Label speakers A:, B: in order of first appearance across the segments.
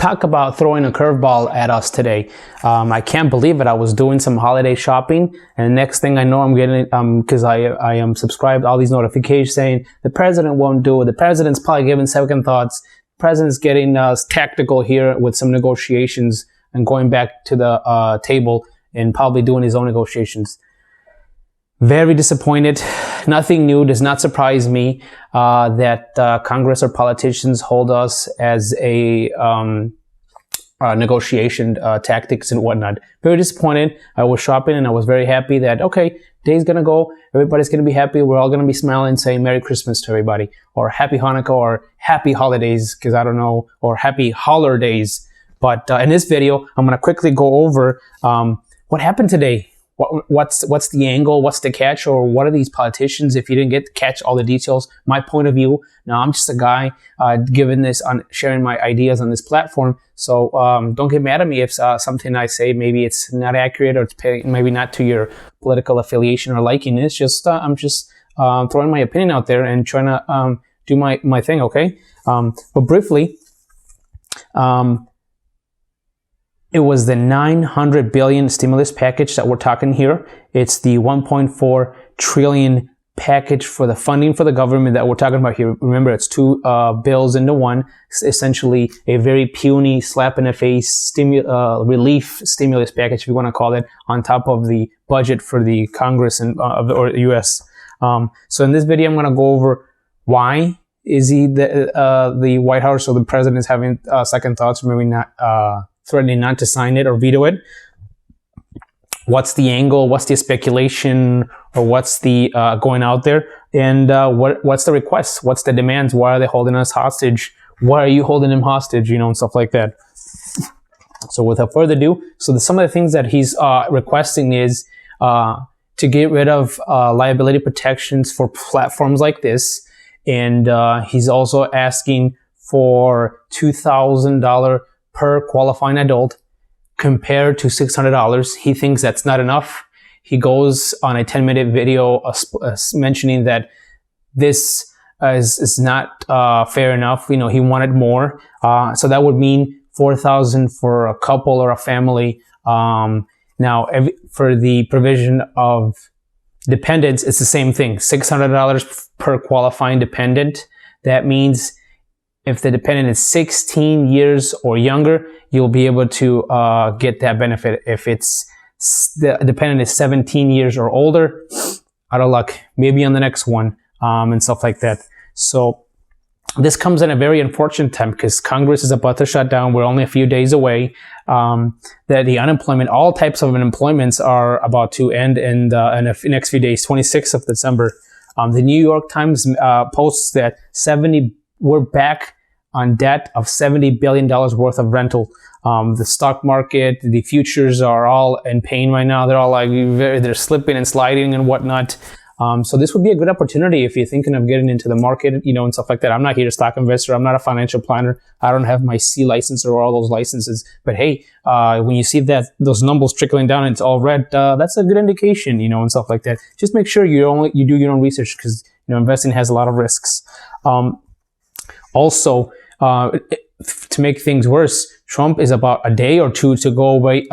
A: talk about throwing a curveball at us today. I can't believe it. I was doing some holiday shopping, and the next thing I know, I'm getting, because I am subscribed, all these notifications saying the president won't do it. The president's probably giving second thoughts. The president's getting tactical here with some negotiations and going back to the table and probably doing his own negotiations. Very disappointed. Nothing new. Does not surprise me that Congress or politicians hold us as a negotiation tactics and whatnot. Very disappointed. I was shopping and I was very happy that, okay, day's gonna go. Everybody's gonna be happy. We're all gonna be smiling, saying Merry Christmas to everybody, or Happy Hanukkah, or Happy Holidays, because I don't know, or Happy Holidays. But in this video, I'm gonna quickly go over what happened today. What's the angle? What's the catch? Or what are these politicians? If you didn't get to catch all the details, my point of view. Now I'm just a guy giving this on sharing my ideas on this platform. So don't get mad at me if something I say maybe it's not accurate or it's maybe not to your political affiliation or liking. It's just I'm just throwing my opinion out there and trying to do my thing. Okay. But briefly. It was the $900 billion stimulus package that we're talking here. It's the $1.4 trillion package for the funding for the government that we're talking about here. Remember, it's two bills into one. It's essentially a very puny slap in the face relief stimulus package, if you want to call it, on top of the budget for the Congress and or the U.S. So in this video, I'm going to go over why is the White House or the president is having second thoughts, or maybe not. Threatening not to sign it or veto it. What's the angle? What's the speculation? Or what's the going out there? And what's the request? What's the demands? Why are they holding us hostage? Why are you holding him hostage? You know, and stuff like that. So without further ado, some of the things that he's requesting is to get rid of liability protections for platforms like this. And he's also asking for $2,000 per qualifying adult compared to $600. He thinks that's not enough. He goes on a 10-minute video mentioning that this is not fair enough. You know, he wanted more. So that would mean $4,000 for a couple or a family. Now, for the provision of dependents, it's the same thing. $600 per qualifying dependent. That means if the dependent is 16 years or younger, you'll be able to get that benefit. If the dependent is 17 years or older, out of luck, maybe on the next one, and stuff like that. So this comes in a very unfortunate time because Congress is about to shut down. We're only a few days away. That the unemployment, all types of unemployments are about to end in the next few days, 26th of December. The New York Times posts that we're back on debt of $70 billion worth of rental. The stock market, the futures are all in pain right now. They're all like, they're slipping and sliding and whatnot. So this would be a good opportunity if you're thinking of getting into the market, you know, and stuff like that. I'm not here to stock investor. I'm not a financial planner. I don't have my C license or all those licenses. But hey, when you see that those numbers trickling down and it's all red, that's a good indication, you know, and stuff like that. Just make sure you do your own research because, you know, investing has a lot of risks. Also, to make things worse, Trump is about a day or two to go away,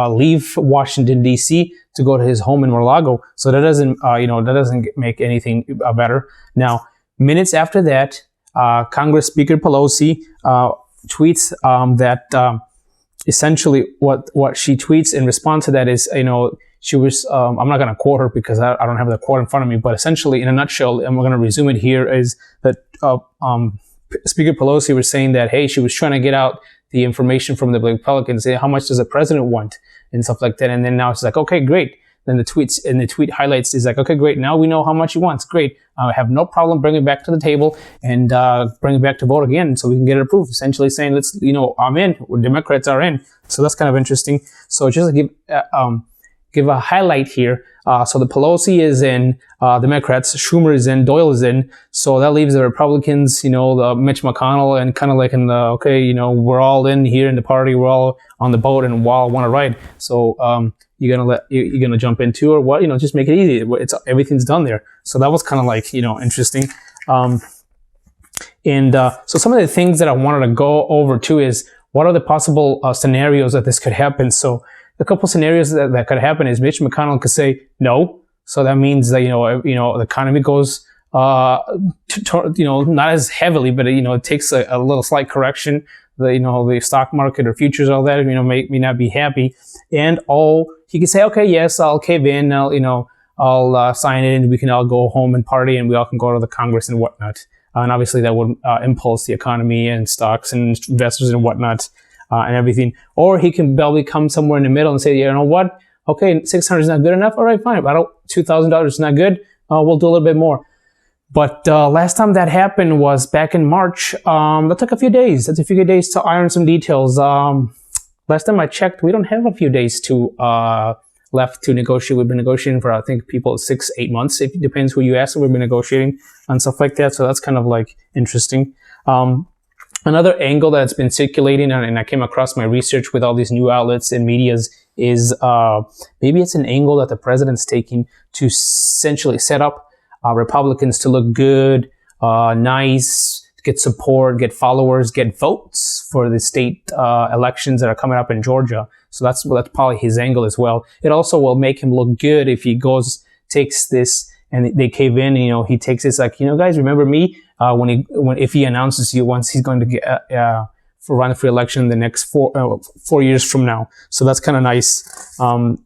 A: leave Washington, D.C. to go to his home in Mar-a-Lago. So that doesn't, that doesn't make anything better. Now, minutes after that, Congress Speaker Pelosi tweets that essentially what she tweets in response to that is, she was, I'm not going to quote her because I don't have the quote in front of me, but essentially in a nutshell, and we're going to resume it here, is that Speaker Pelosi was saying that, hey, she was trying to get out the information from the Republicans, say, how much does the president want and stuff like that. And then now she's like, okay, great. Then the tweet highlights is like, okay, great. Now we know how much he wants. Great. I have no problem bringing it back to the table and bring it back to vote again so we can get it approved. Essentially saying, I'm in. Democrats are in. So that's kind of interesting. So just to give a highlight here. So the Pelosi is in, Democrats, Schumer is in, Doyle is in. So that leaves the Republicans, the Mich McConnell, and kind of like in the, we're all in here in the party, we're all on the boat and we all want to ride. So you're gonna jump in too, or what? Just make it easy. Everything's done there. So that was kind of like interesting. So some of the things that I wanted to go over too is what are the possible scenarios that this could happen? So a couple scenarios that could happen is Mitch McConnell could say no. So that means that, the economy goes, not as heavily, but, it takes a little slight correction. The stock market or futures, all that, may not be happy. And he could say, okay, yes, I'll cave in. I'll sign it and we can all go home and party and we all can go to the Congress and whatnot. And obviously that would impulse the economy and stocks and investors and whatnot, and everything. Or he can probably come somewhere in the middle and say, you know what? Okay, $600 is not good enough. All right, fine. $2,000 is not good. We'll do a little bit more. But last time that happened was back in March. That took a few days. That's a few days to iron some details. Last time I checked, we don't have a few days left to negotiate. We've been negotiating for, I think, 6-8 months. It depends who you ask. We've been negotiating and stuff like that. So that's kind of like interesting. Another angle that's been circulating, and I came across my research with all these new outlets and medias, is maybe it's an angle that the president's taking to essentially set up Republicans to look good, nice, get support, get followers, get votes for the state elections that are coming up in Georgia. So that's probably his angle as well. It also will make him look good if he takes this and they cave in. He takes this like, guys, remember me if he announces you once he's going to get run for election the next 4 years from now. So that's kind of nice. Well,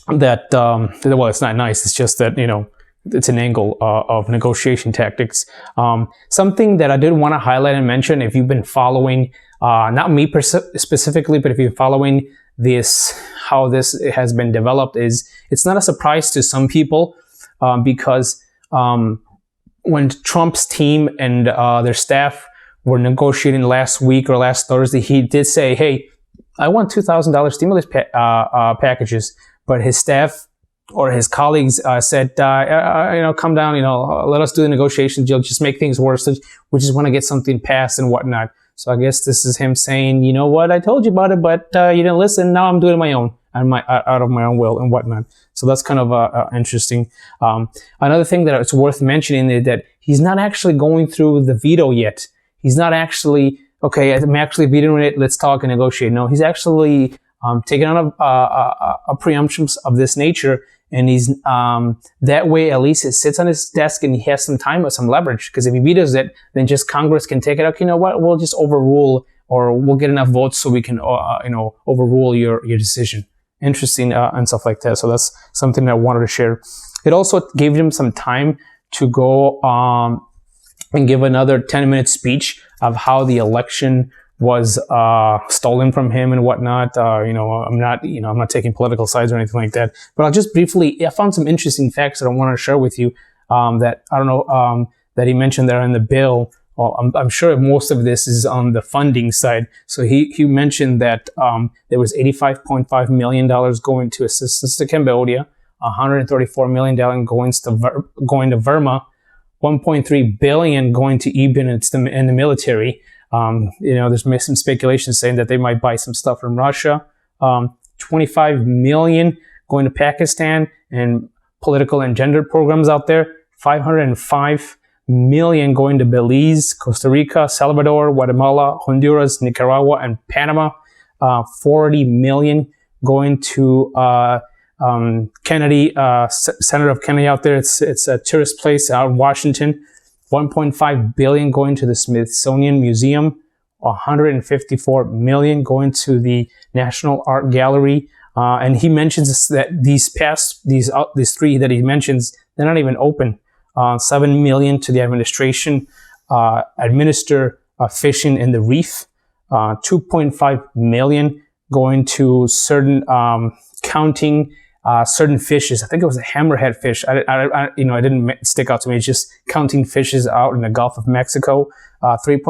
A: it's not nice. It's just that it's an angle of negotiation tactics. Something that I did want to highlight and mention, if you've been following, not me specifically, but if you're following how this has been developed, is it's not a surprise to some people because when Trump's team and their staff were negotiating last week or last Thursday, he did say, hey, I want $2,000 stimulus packages, but his staff or his colleagues said, come down, let us do the negotiations. You'll just make things worse. We just want to get something passed and whatnot. So I guess this is him saying, you know what, I told you about it, but you didn't listen. Now I'm doing it my own, out of my own will and whatnot. So that's kind of interesting. Another thing that it's worth mentioning is that he's not actually going through the veto yet. He's not actually, okay, I'm actually vetoing it. Let's talk and negotiate. No, he's actually taking on a preemptions of this nature. And he's that way, at least it sits on his desk and he has some time or some leverage. Because if he vetoes it, then just Congress can take it. Okay, you know what? We'll just overrule, or we'll get enough votes so we can, overrule your decision. Interesting and stuff like that. So that's something that I wanted to share. It also gave him some time to go and give another 10-minute speech of how the election was stolen from him and whatnot. I'm not taking political sides or anything like that. But I'll just briefly, I found some interesting facts that I want to share with you that I don't know that he mentioned there in the bill. Well, I'm sure most of this is on the funding side. So he mentioned that there was $85.5 million going to assistance to Cambodia, $134 million going to Burma, $1.3 billion going to even in the military. There's been some speculation saying that they might buy some stuff from Russia. 25 million going to Pakistan and political and gender programs out there. 505 million going to Belize, Costa Rica, Salvador, Guatemala, Honduras, Nicaragua, and Panama. 40 million going to Kennedy, Center of Kennedy out there. It's a tourist place out in Washington. 1.5 billion going to the Smithsonian Museum, 154 million going to the National Art Gallery. And he mentions that these three that he mentions, they're not even open. 7 million to the administration, administer fishing in the reef. 2.5 million going to certain counting certain fishes. I think it was a hammerhead fish. It didn't stick out to me. It's just counting fishes out in the Gulf of Mexico. 3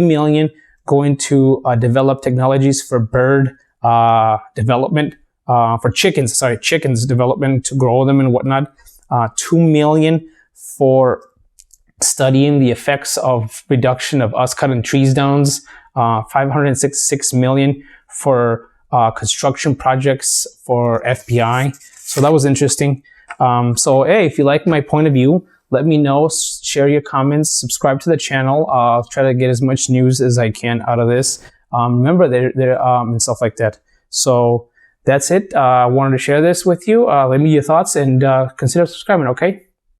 A: million going to develop technologies for bird development, for chickens development to grow them and whatnot. 2 million for studying the effects of reduction of us cutting trees down. 566 million for construction projects for FBI. So that was interesting. So, hey, if you like my point of view, Let me know, share your comments, subscribe to the channel. I'll try to get as much news as I can out of this. Remember, and stuff like that. So that's it. I wanted to share this with you. Let me know your thoughts and consider subscribing, okay?